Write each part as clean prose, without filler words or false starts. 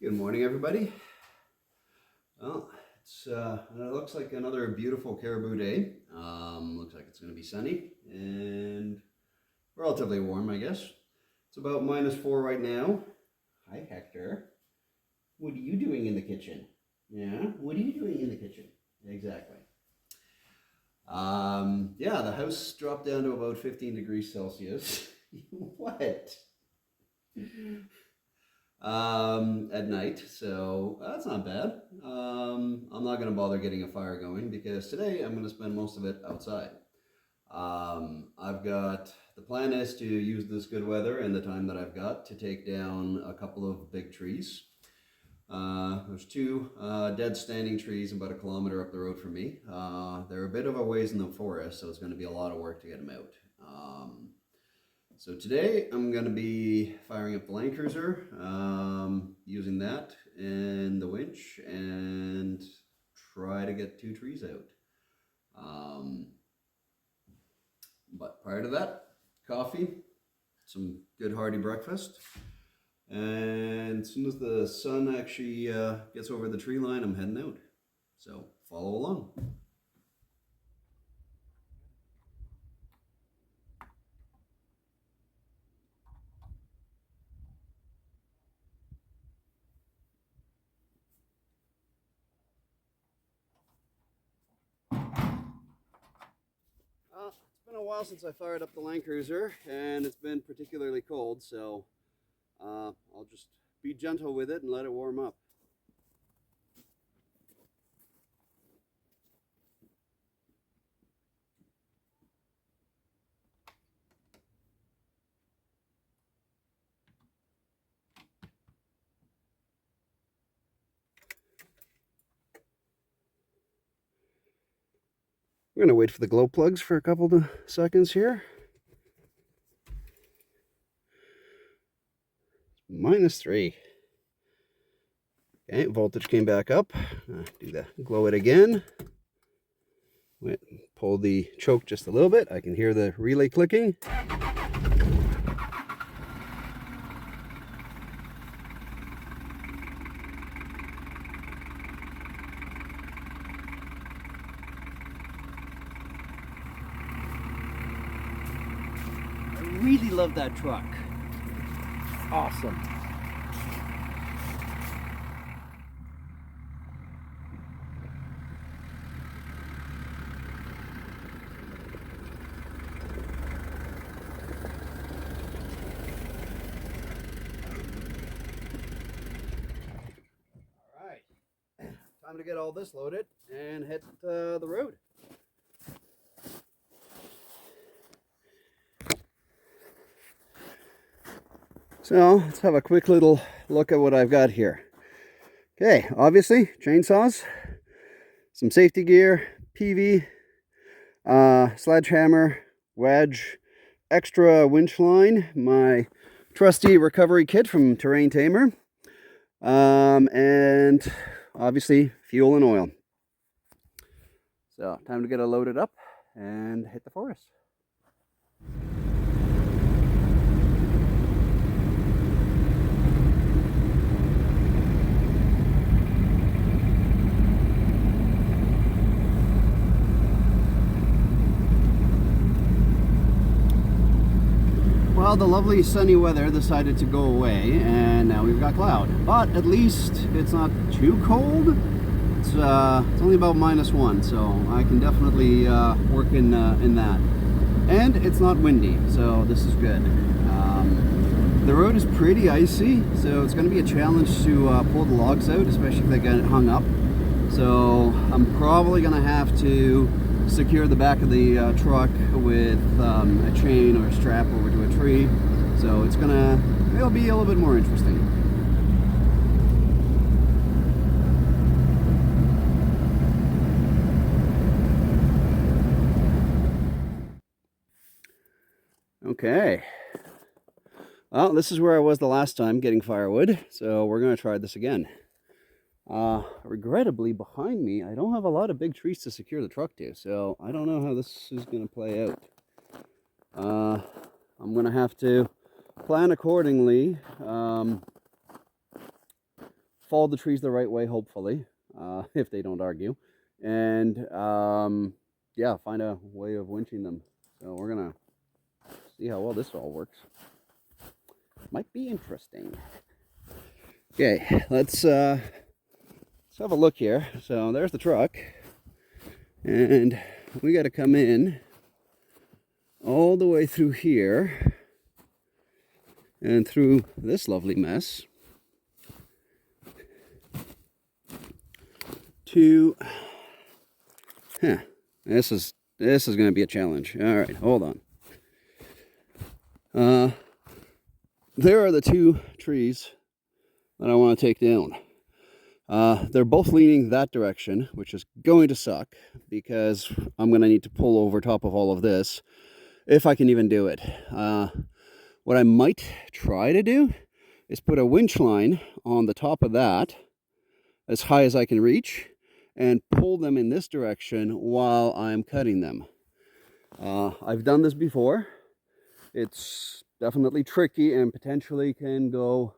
Good morning, everybody. Well, it looks like another beautiful caribou day. Looks like it's going to be sunny and relatively warm, I guess. It's about -4 right now. Hi, Hector. What are you doing in the kitchen? Yeah, what are you doing in the kitchen? Exactly. Yeah, the house dropped down to about 15 degrees Celsius. What? At night, so that's not bad. I'm not going to bother getting a fire going because today I'm going to spend most of it outside. The plan is to use this good weather and the time that I've got to take down a couple of big trees. There's two dead standing trees about 1 kilometer up the road from me. They're a bit of a ways in the forest, so it's going to be a lot of work to get them out. So today I'm going to be firing up the Land Cruiser, using that and the winch, and try to get 2 trees out. But prior to that, coffee, some good hearty breakfast, and as soon as the sun actually gets over the tree line, I'm heading out. So follow along. It's been a while since I fired up the Land Cruiser, and it's been particularly cold, so I'll just be gentle with it and let it warm up. We're going to wait for the glow plugs for a couple of seconds here. -3. Okay, voltage came back up. Glow it again. Pull the choke just a little bit. I can hear the relay clicking. I really love that truck. Awesome. All right, time to get all this loaded and hit the road. So let's have a quick little look at what I've got here. Okay, obviously chainsaws, some safety gear, PV, sledgehammer, wedge, extra winch line, my trusty recovery kit from Terrain Tamer, and obviously fuel and oil. So time to get it loaded up and hit the forest. Well, the lovely sunny weather decided to go away, and now we've got cloud. But at least it's not too cold. It's only about -1, so I can definitely work in that. And it's not windy, so this is good. The road is pretty icy, so it's going to be a challenge to pull the logs out, especially if they get hung up. So I'm probably going to have to secure the back of the truck with a chain or a strap over to a tree. So it'll be a little bit more interesting. Okay. Well, this is where I was the last time getting firewood, so we're going to try this again. Regrettably, behind me, I don't have a lot of big trees to secure the truck to, so I don't know how this is going to play out. I'm going to have to plan accordingly fall the trees the right way, hopefully, if they don't argue, and yeah, find a way of winching them. So we're gonna see how well this all works. Might be interesting. Okay, let's have a look here. So there's the truck, and we got to come in all the way through here and through this lovely mess to this is going to be a challenge. All right, hold on. There are the two trees that I want to take down. They're both leaning that direction, which is going to suck because I'm going to need to pull over top of all of this if I can even do it. What I might try to do is put a winch line on the top of that as high as I can reach and pull them in this direction while I'm cutting them. I've done this before. It's definitely tricky and potentially can go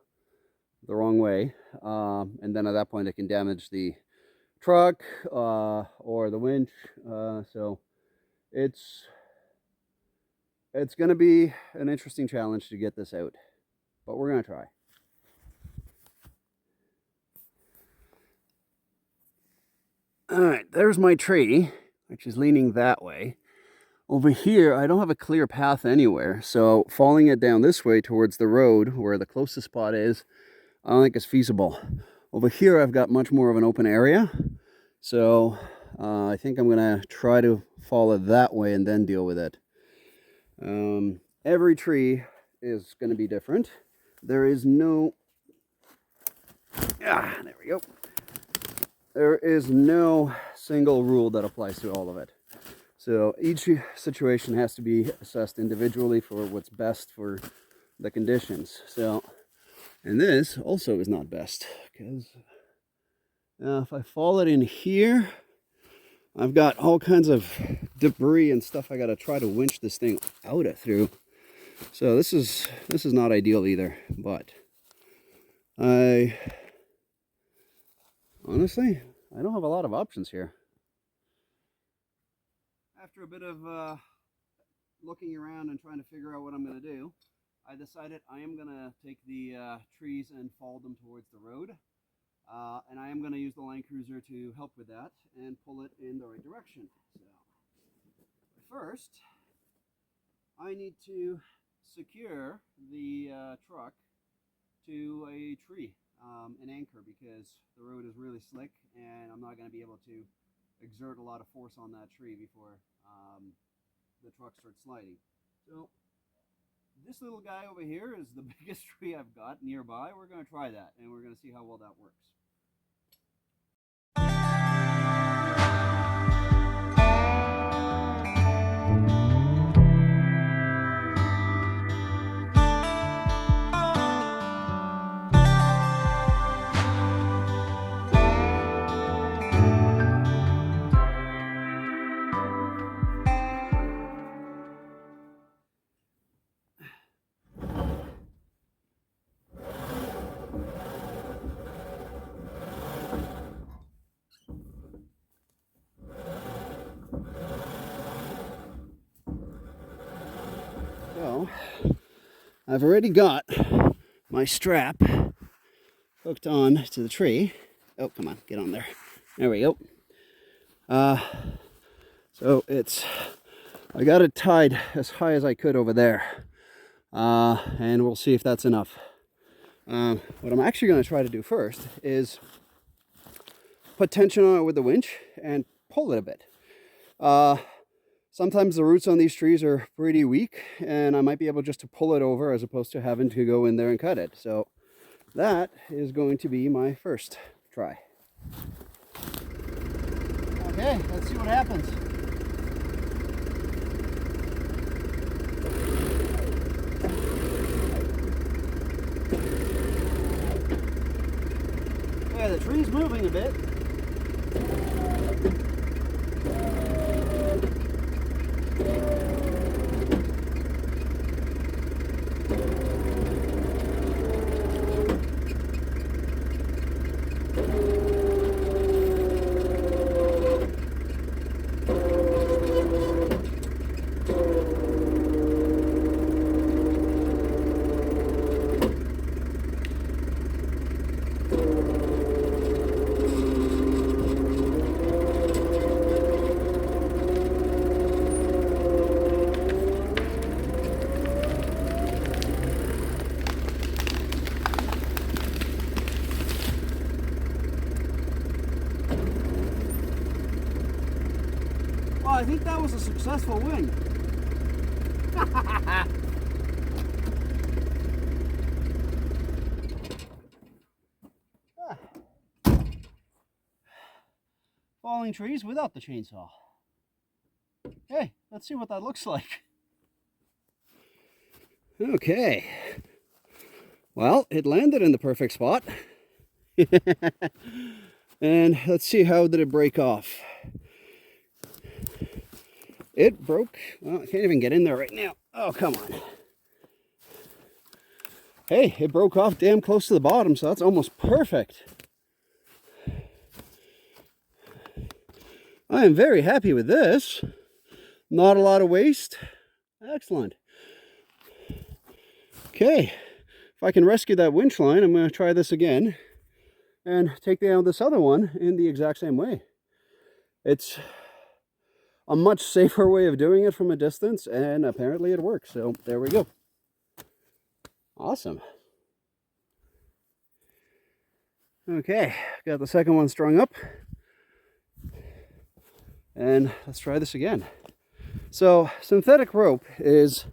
the wrong way, and then at that point it can damage the truck or the winch, so it's going to be an interesting challenge to get this out, but we're going to try. All right, there's my tree, which is leaning that way. Over here, I don't have a clear path anywhere, so falling it down this way towards the road where the closest spot is, I don't think it's feasible. Over here, I've got much more of an open area, so I think I'm going to try to follow that way and then deal with it. Every tree is going to be different. There is no... there we go. There is no single rule that applies to all of it. So each situation has to be assessed individually for what's best for the conditions. So, and this also is not best because if I fall it in here, I've got all kinds of debris and stuff I got to try to winch this thing out of through. So this is not ideal either, but honestly, I don't have a lot of options here. After a bit of looking around and trying to figure out what I'm going to do, I decided I am going to take the trees and fall them towards the road. And I am going to use the line cruiser to help with that and pull it in the right direction. So, first, I need to secure the truck to a tree, an anchor, because the road is really slick and I'm not going to be able to exert a lot of force on that tree before the truck starts sliding. So this little guy over here is the biggest tree I've got nearby. We're going to try that and we're going to see how well that works. So, I've already got my strap hooked on to the tree. Oh, come on, get on there. There we go. So I got it tied as high as I could over there. And we'll see if that's enough. What I'm actually going to try to do first is put tension on it with the winch and pull it a bit. Sometimes the roots on these trees are pretty weak and I might be able just to pull it over as opposed to having to go in there and cut it. So that is going to be my first try. Okay, let's see what happens. Yeah, the tree's moving a bit. Well, I think that was a successful win. Falling trees without the chainsaw. Hey, let's see what that looks like. Okay. Well, it landed in the perfect spot. And let's see, how did it break off? It broke. Well, I can't even get in there right now. Oh, come on. Hey, it broke off damn close to the bottom, so that's almost perfect. I am very happy with this. Not a lot of waste. Excellent. Okay, if I can rescue that winch line, I'm going to try this again and take down this other one in the exact same way. It's a much safer way of doing it from a distance, and apparently it works. So there we go. Awesome. Okay, got the second one strung up. And let's try this again. So synthetic rope is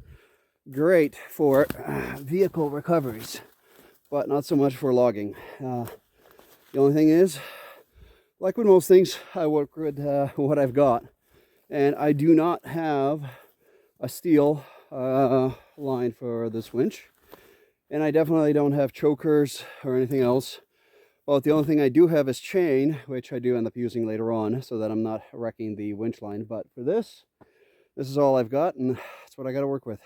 great for vehicle recoveries, but not so much for logging. The only thing is, like with most things, I work with what I've got. And I do not have a steel line for this winch. And I definitely don't have chokers or anything else. Well, the only thing I do have is chain, which I do end up using later on so that I'm not wrecking the winch line. But for this is all I've got, and that's what I got to work with.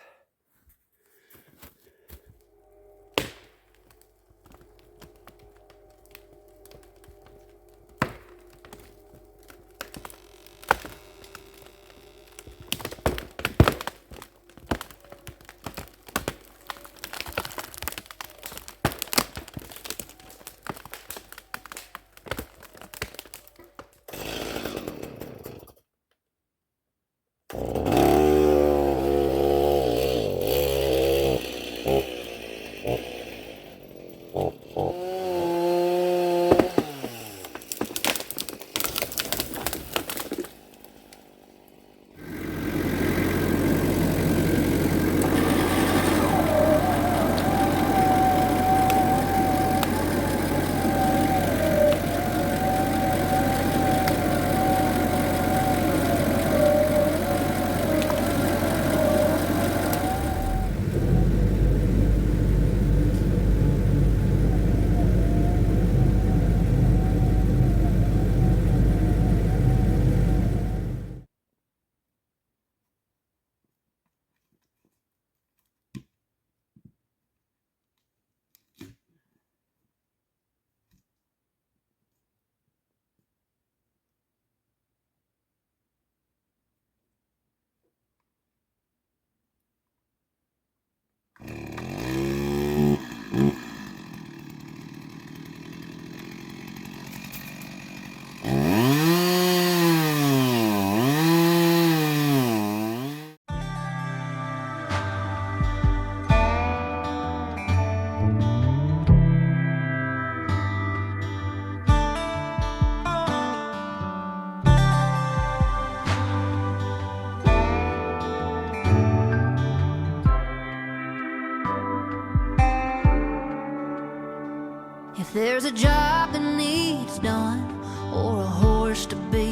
If there's a job that needs done, or a horse to be